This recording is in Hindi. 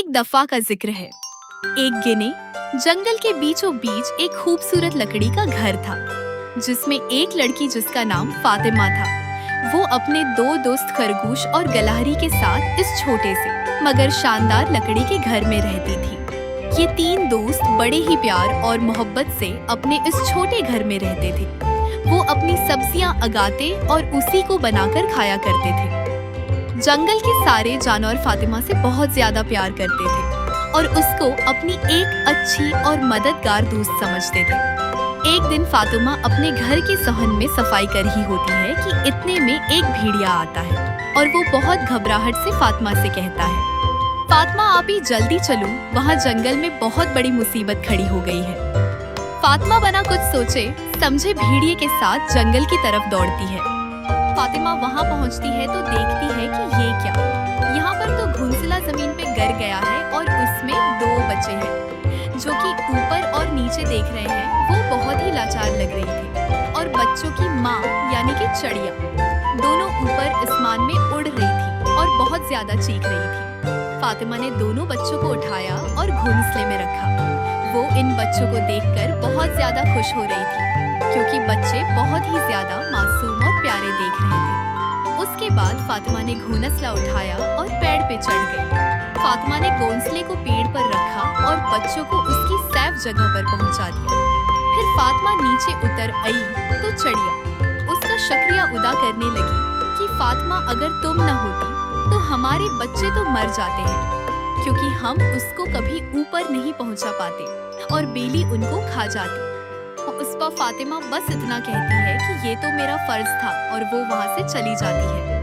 एक दफा का जिक्र है। एक गिने जंगल के बीचों बीच एक खूबसूरत लकड़ी का घर था, जिसमें एक लड़की जिसका नाम फातिमा था। वो अपने दो दोस्त खरगोश और गलहरी के साथ इस छोटे से मगर शानदार लकड़ी के घर में रहती थी। ये तीन दोस्त बड़े ही प्यार और मोहब्बत से अपने इस छोटे घर में रहते थे। वो अपनी सब्जियां उगाते और उसी को बनाकर खाया करते थे। जंगल के सारे जानवर फातिमा से बहुत ज्यादा प्यार करते थे और उसको अपनी एक अच्छी और मददगार दोस्त समझते थे। एक दिन फातिमा अपने घर के सहन में सफाई कर ही होती है कि इतने में एक भेड़िया आता है और वो बहुत घबराहट से फातिमा से कहता है, फातिमा आप ही जल्दी चलो, वहाँ जंगल में बहुत बड़ी मुसीबत खड़ी हो गई है। फातिमा बना कुछ सोचे समझे भेड़िए के साथ जंगल की तरफ दौड़ती है। फातिमा वहाँ पहुँचती है तो देखती है कि ये क्या, यहाँ पर तो घुंसला जमीन पे गिर गया है और उसमें दो बच्चे हैं जो कि ऊपर और नीचे देख रहे हैं। वो बहुत ही लाचार लग रही थी और बच्चों की माँ यानी कि चिड़िया दोनों ऊपर आसमान में उड़ रही थी और बहुत ज्यादा चीख रही थी। फातिमा ने दोनों बच्चों को उठाया और घोंसले में रखा। वो इन बच्चों को देखकर बहुत ज्यादा खुश हो रही थी क्योंकि बच्चे बहुत ही ज्यादा मासूम और प्यारे देख रहे थे। उसके बाद फातिमा ने घोंसला उठाया और पेड़ पे चढ़ गई। फातिमा ने घोंसले को पेड़ पर रखा और बच्चों को उसकी सेफ जगह पर पहुंचा दिया। फिर फातिमा नीचे उतर आई तो चिड़िया उसका शुक्रिया अदा करने लगी कि फातिमा अगर तुम न होती तो हमारे बच्चे तो मर जाते हैं, क्योंकि हम उसको कभी ऊपर नहीं पहुंचा पाते और बेली उनको खा जाती। उस पर फातिमा बस इतना कहती है कि ये तो मेरा फर्ज था और वो वहाँ से चली जाती है।